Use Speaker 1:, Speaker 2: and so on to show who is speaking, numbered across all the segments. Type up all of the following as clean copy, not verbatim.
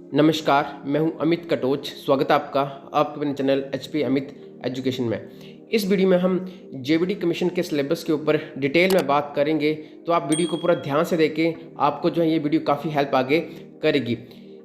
Speaker 1: नमस्कार, मैं हूं अमित कटोच। स्वागत है आपका आपके अपने चैनल एचपी अमित एजुकेशन में। इस वीडियो में हम जेवीडी कमीशन के सिलेबस के ऊपर डिटेल में बात करेंगे, तो आप वीडियो को पूरा ध्यान से देखें। आपको जो है ये वीडियो काफ़ी हेल्प आगे करेगी।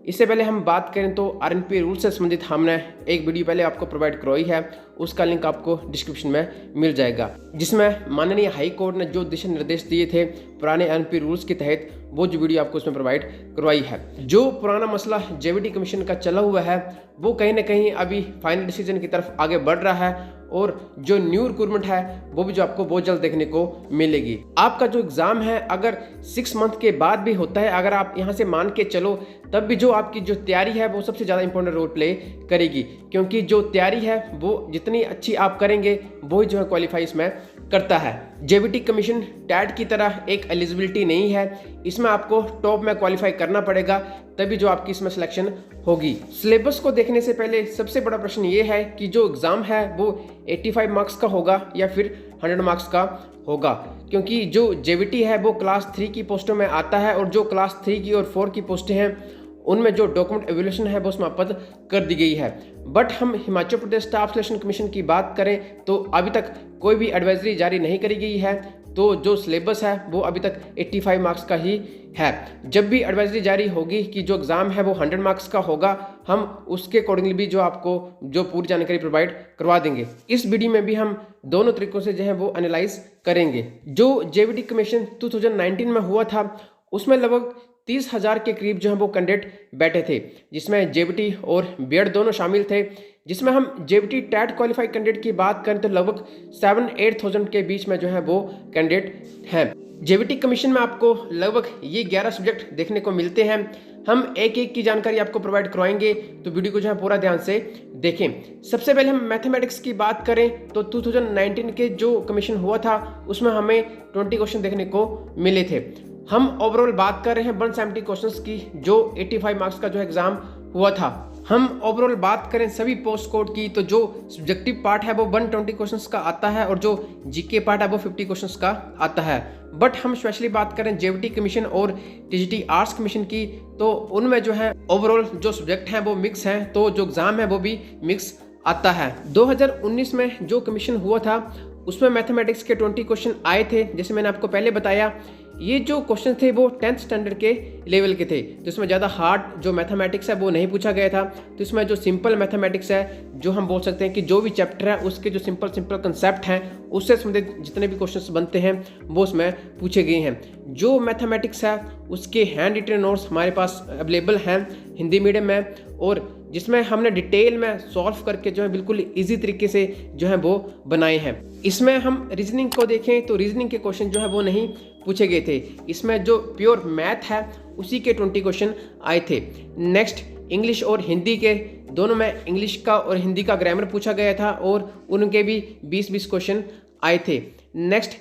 Speaker 1: इससे पहले हम बात करें तो आरएनपी रूल से संबंधित हमने एक वीडियो पहले आपको प्रोवाइड करवाई है, उसका लिंक आपको डिस्क्रिप्शन में मिल जाएगा, जिसमें माननीय हाई कोर्ट ने जो दिशा निर्देश दिए थे पुराने आरएनपी रूल्स के तहत, वो जो वीडियो आपको उसमें प्रोवाइड करवाई है। जो पुराना मसला जेवीडी कमीशन का चला हुआ है वो कहीं ना कहीं अभी फाइनल डिसीजन की तरफ आगे बढ़ रहा है, और जो न्यू रिक्रूटमेंट है वो भी जो आपको बहुत जल्द देखने को मिलेगी। आपका जो एग्जाम है अगर 6 मंथ के बाद भी होता है, अगर आप यहाँ से मान के चलो, तब भी जो आपकी जो तैयारी है वो सबसे ज़्यादा इंपॉर्टेंट रोल प्ले करेगी, क्योंकि जो तैयारी है वो जितनी अच्छी आप करेंगे वही जो है क्वालिफाई इसमें करता है। जेवीटी कमीशन टैट की तरह एक एलिजिबिलिटी नहीं है, इसमें आपको टॉप में क्वालिफाई करना पड़ेगा, तभी जो आपकी इसमें सिलेक्शन होगी। सिलेबस को देखने से पहले सबसे बड़ा प्रश्न ये है कि जो एग्ज़ाम है वो 85 मार्क्स का होगा या फिर 100 मार्क्स का होगा, क्योंकि जो जेवीटी है वो क्लास 3 की पोस्टों में आता है, और जो क्लास 3 की और 4 की पोस्टें हैं उनमें जो डॉक्यूमेंट एवोल्यूशन है वो समाप्त कर दी गई है। बट हम Himachal Pradesh staff selection commission की बात करें तो अभी तक कोई भी एडवाइजरी जारी नहीं करी गई है, तो जो सिलेबस है वो अभी तक 85 मार्क्स का ही है। जब भी एडवाइजरी जारी होगी कि जो एग्ज़ाम है वो 100 मार्क्स का होगा, हम उसके अकॉर्डिंगली भी जो आपको जो पूरी जानकारी प्रोवाइड करवा देंगे। इस वीडियो में भी हम दोनों तरीकों से जो है वो एनालाइज करेंगे। जो जेवीडी कमीशन 2019 में हुआ था उसमें लगभग 30,000 के करीब जो है वो कैंडिडेट बैठे थे, जिसमें जेवीटी और बीएड दोनों शामिल थे। जिसमें हम जेवीटी टैट क्वालिफाइड कैंडिडेट की बात करें तो लगभग 7-8,000 के बीच में जो है वो कैंडिडेट हैं। जेवीटी कमीशन में आपको लगभग ये 11 सब्जेक्ट देखने को मिलते हैं। हम एक एक की जानकारी आपको प्रोवाइड करवाएंगे, तो वीडियो को जो है पूरा ध्यान से देखें। सबसे पहले हम मैथमेटिक्स की बात करें तो 2019 के जो कमीशन हुआ था उसमें हमें 20 क्वेश्चन देखने को मिले थे। हम ओवरऑल बात कर रहे हैं 170 क्वेश्चंस की, जो 85 मार्क्स का जो एग्जाम हुआ था। हम ओवरऑल बात करें सभी पोस्ट कोड की तो जो सब्जेक्टिव पार्ट है वो 120 क्वेश्चंस का आता है, और जो जीके पार्ट है वो 50 क्वेश्चंस का आता है। बट हम स्पेशली बात करें जेवीटी कमीशन और टीजीटी आर्ट्स कमीशन की, तो उनमें जो है ओवरऑल जो सब्जेक्ट हैं वो मिक्स हैं, तो जो एग्जाम है वो भी मिक्स आता है। 2019 में जो कमीशन हुआ था उसमें मैथमेटिक्स के 20 क्वेश्चन आए थे। जैसे मैंने आपको पहले बताया, ये जो क्वेश्चन थे वो 10th स्टैंडर्ड के लेवल के थे, तो इसमें ज़्यादा हार्ड जो मैथमेटिक्स है वो नहीं पूछा गया था। तो इसमें जो सिंपल मैथमेटिक्स है, जो हम बोल सकते हैं कि जो भी चैप्टर है उसके जो सिंपल कंसेप्ट हैं उससे संबंधित जितने भी क्वेश्चंस बनते हैं वो उसमें पूछे गए हैं। जो मैथमेटिक्स है उसके हैंड रिटन नोट्स हमारे पास अवेलेबल हैं हिंदी मीडियम में, और जिसमें हमने डिटेल में सॉल्व करके जो है बिल्कुल इजी तरीके से जो है वो बनाए हैं। इसमें हम रीजनिंग को देखें तो रीजनिंग के क्वेश्चन जो है वो नहीं पूछे गए थे। इसमें जो प्योर मैथ है उसी के 20 क्वेश्चन आए थे। नेक्स्ट इंग्लिश और हिंदी के दोनों में इंग्लिश का और हिंदी का ग्रामर पूछा गया था, और उनके भी 20-20 क्वेश्चन आए थे। नेक्स्ट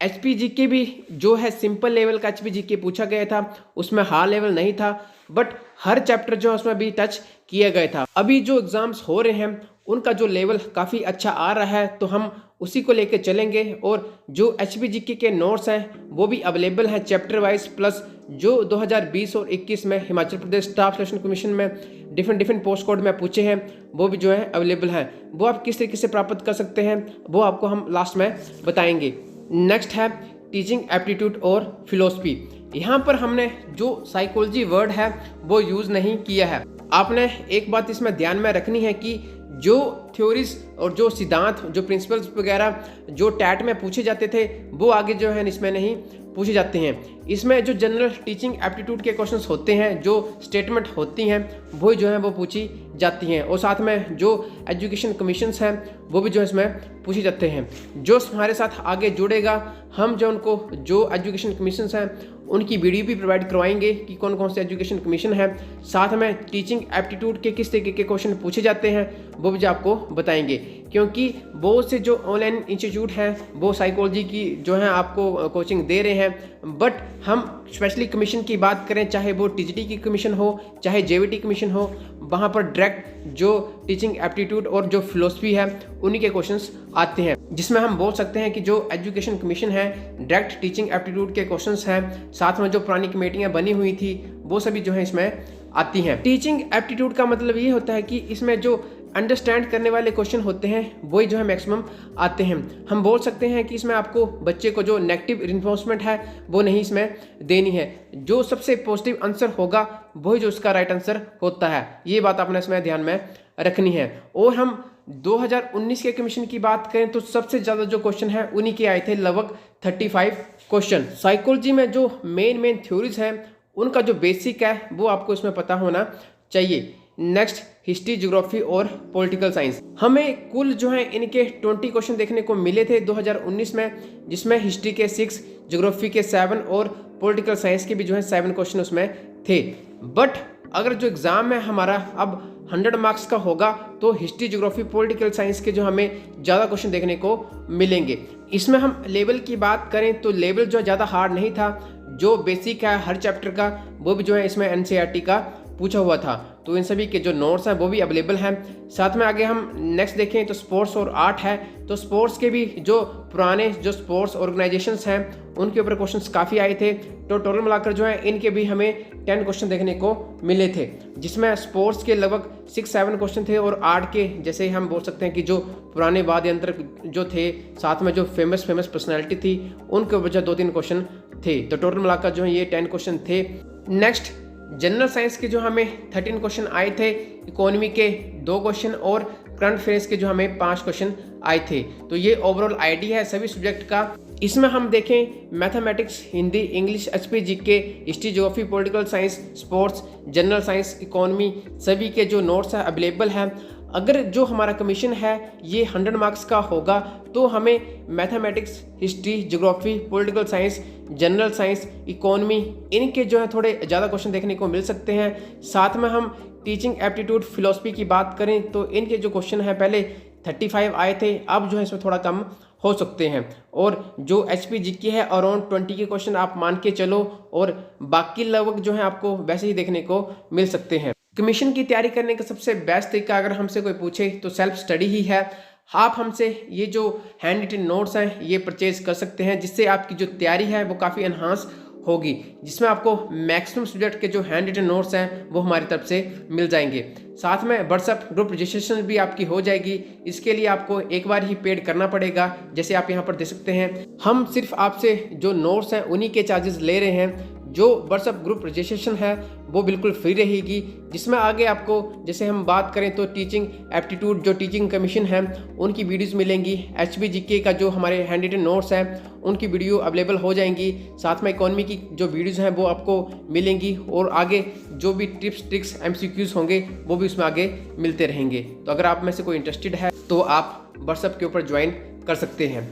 Speaker 1: एचपी के भी जो है सिंपल लेवल का एचपी पूछा गया था, उसमें हार्ड लेवल नहीं था, बट हर चैप्टर जो है उसमें भी टच किया गया था। अभी जो एग्जाम्स हो रहे हैं उनका जो लेवल काफ़ी अच्छा आ रहा है, तो हम उसी को लेकर चलेंगे, और जो एचपी के नोट्स हैं वो भी अवेलेबल हैं चैप्टर वाइज, प्लस जो 2020 और 21 में Himachal Pradesh staff selection commission में डिफरेंट पोस्ट कोड में पूछे हैं वो भी जो है अवेलेबल हैं। वो आप किस तरीके से प्राप्त कर सकते हैं वो आपको हम लास्ट में बताएंगे। नेक्स्ट है टीचिंग एप्टीट्यूड और फिलोसफी। यहाँ पर हमने जो साइकोलॉजी वर्ड है वो यूज़ नहीं किया है। आपने एक बात इसमें ध्यान में रखनी है कि जो थ्योरीज और जो सिद्धांत, जो प्रिंसिपल्स वगैरह जो टैट में पूछे जाते थे वो आगे जो है इसमें नहीं पूछे जाते हैं। इसमें जो जनरल टीचिंग एप्टीट्यूड के क्वेश्चंस होते हैं, जो स्टेटमेंट होती हैं वही जो है वो पूछी जाती हैं, और साथ में जो एजुकेशन कमीशंस हैं वो भी जो है इसमें पूछे जाते हैं। जो हमारे साथ आगे जुड़ेगा, हम जो उनको जो एजुकेशन कमीशंस हैं उनकी वीडियो भी प्रोवाइड करवाएंगे कि कौन कौन से एजुकेशन कमीशन है, साथ में टीचिंग एप्टीट्यूड के किस तरीके के क्वेश्चन पूछे जाते हैं वो भी आपको बताएंगे। क्योंकि बहुत से जो ऑनलाइन इंस्टीट्यूट हैं वो साइकोलॉजी की जो है आपको कोचिंग दे रहे हैं, बट हम स्पेशली कमीशन की बात करें, चाहे वो टीजीटी की कमीशन हो चाहे जेवीटी कमीशन हो, वहाँ पर डायरेक्ट जो टीचिंग एप्टीट्यूड और जो फिलोसफी है उन्हीं के क्वेश्चंस आते हैं, जिसमें हम बोल सकते हैं कि जो एजुकेशन कमीशन है डायरेक्ट टीचिंग एप्टीट्यूड के क्वेश्चंस हैं। साथ में जो पुरानी कमेटियाँ बनी हुई थी वो सभी जो है इसमें आती हैं। टीचिंग एप्टीट्यूड का मतलब ये होता है कि इसमें जो अंडरस्टैंड करने वाले क्वेश्चन होते हैं वही जो है मैक्सिमम आते हैं। हम बोल सकते हैं कि इसमें आपको बच्चे को जो नेगेटिव रिइंफोर्समेंट है वो नहीं इसमें देनी है। जो सबसे पॉजिटिव आंसर होगा वही जो उसका राइट आंसर होता है, ये बात आपने इसमें ध्यान में रखनी है। और हम 2019 के कमीशन की बात करें तो सबसे ज़्यादा जो क्वेश्चन है उन्हीं के आए थे, लगभग 35 क्वेश्चन। साइकोलॉजी में जो मेन थ्योरीज हैं उनका जो बेसिक है वो आपको इसमें पता होना चाहिए। नेक्स्ट हिस्ट्री, ज्योग्राफी और पॉलिटिकल साइंस। हमें कुल जो है इनके 20 क्वेश्चन देखने को मिले थे 2019 में, जिसमें हिस्ट्री के 6, ज्योग्राफी के 7 और पॉलिटिकल साइंस के भी जो है 7 क्वेश्चन उसमें थे। बट अगर जो एग्ज़ाम है हमारा अब 100 मार्क्स का होगा तो हिस्ट्री, ज्योग्राफी, पॉलिटिकल साइंस के जो हमें ज़्यादा क्वेश्चन देखने को मिलेंगे। इसमें हम लेवल की बात करें तो लेवल जो ज़्यादा हार्ड नहीं था, जो बेसिक है हर चैप्टर का वो भी जो है इसमें एनसीईआरटी का पूछा हुआ था। तो इन सभी के जो नोट्स हैं वो भी अवेलेबल हैं। साथ में आगे हम नेक्स्ट देखें तो स्पोर्ट्स और आर्ट है, तो स्पोर्ट्स के भी जो पुराने जो स्पोर्ट्स ऑर्गेनाइजेशंस हैं उनके ऊपर क्वेश्चंस काफ़ी आए थे। तो टोटल मिलाकर जो है इनके भी हमें 10 क्वेश्चन देखने को मिले थे, जिसमें स्पोर्ट्स के लगभग 6-7 क्वेश्चन थे और आर्ट के जैसे हम बोल सकते हैं कि जो पुराने वाद्य यंत्र जो थे, साथ में जो फेमस पर्सनैलिटी थी उनके ऊपर 2-3 क्वेश्चन थे। तो टोटल मिलाकर जो है ये 10 क्वेश्चन थे। नेक्स्ट जनरल साइंस के जो हमें 13 क्वेश्चन आए थे, इकोनॉमी के 2 क्वेश्चन और करंट अफेयर्स के जो हमें 5 क्वेश्चन आए थे। तो ये ओवरऑल आईडी है सभी सब्जेक्ट का। इसमें हम देखें mathematics, Hindi, English, HP, GK, history, geography, political science, sports, general science, economy, सभी के जो नोट्स हैं अवेलेबल हैं। अगर जो हमारा कमीशन है ये 100 मार्क्स का होगा तो हमें mathematics, history, geography, political science, general science, economy, इनके जो है थोड़े ज़्यादा क्वेश्चन देखने को मिल सकते हैं। साथ में हम टीचिंग एप्टीट्यूड, फिलोसफी की बात करें तो इनके जो क्वेश्चन हैं पहले 35 आए थे, अब जो है इसमें थोड़ा कम हो सकते हैं। और जो एचपी जीके है अराउंड 20 के क्वेश्चन आप मान के चलो, और बाकी लगभग जो है आपको वैसे ही देखने को मिल सकते हैं। कमीशन की तैयारी करने का सबसे बेस्ट तरीका अगर हमसे कोई पूछे तो सेल्फ स्टडी ही है। आप हमसे ये जो हैंड रिटन नोट्स हैं ये परचेज कर सकते हैं, जिससे आपकी जो तैयारी है वो काफ़ी एनहांस होगी, जिसमें आपको मैक्सिमम सब्जेक्ट के जो हैंड रिटन नोट्स हैं वो हमारी तरफ से मिल जाएंगे। साथ में व्हाट्सएप ग्रुप रजिस्ट्रेशन भी आपकी हो जाएगी। इसके लिए आपको एक बार ही पेड करना पड़ेगा, जैसे आप यहाँ पर देख सकते हैं। हम सिर्फ आपसे जो नोट्स हैं उन्हीं के चार्जेस ले रहे हैं। जो व्हाट्सएप ग्रुप रजिस्ट्रेशन है वो बिल्कुल फ्री रहेगी, जिसमें आगे आपको जैसे हम बात करें तो टीचिंग एप्टीट्यूड जो टीचिंग कमीशन है उनकी वीडियोस मिलेंगी। एचपी जीके का जो हमारे हैंड रिटन नोट्स हैं उनकी वीडियो अवेलेबल हो जाएंगी। साथ में इकोनॉमी की जो वीडियोस हैं वो आपको मिलेंगी, और आगे जो भी टिप्स, ट्रिक्स, एमसीक्यूज होंगे वो भी उसमें आगे मिलते रहेंगे। तो अगर आप में से कोई इंटरेस्टेड है तो आप व्हाट्सएप के ऊपर ज्वाइन कर सकते हैं।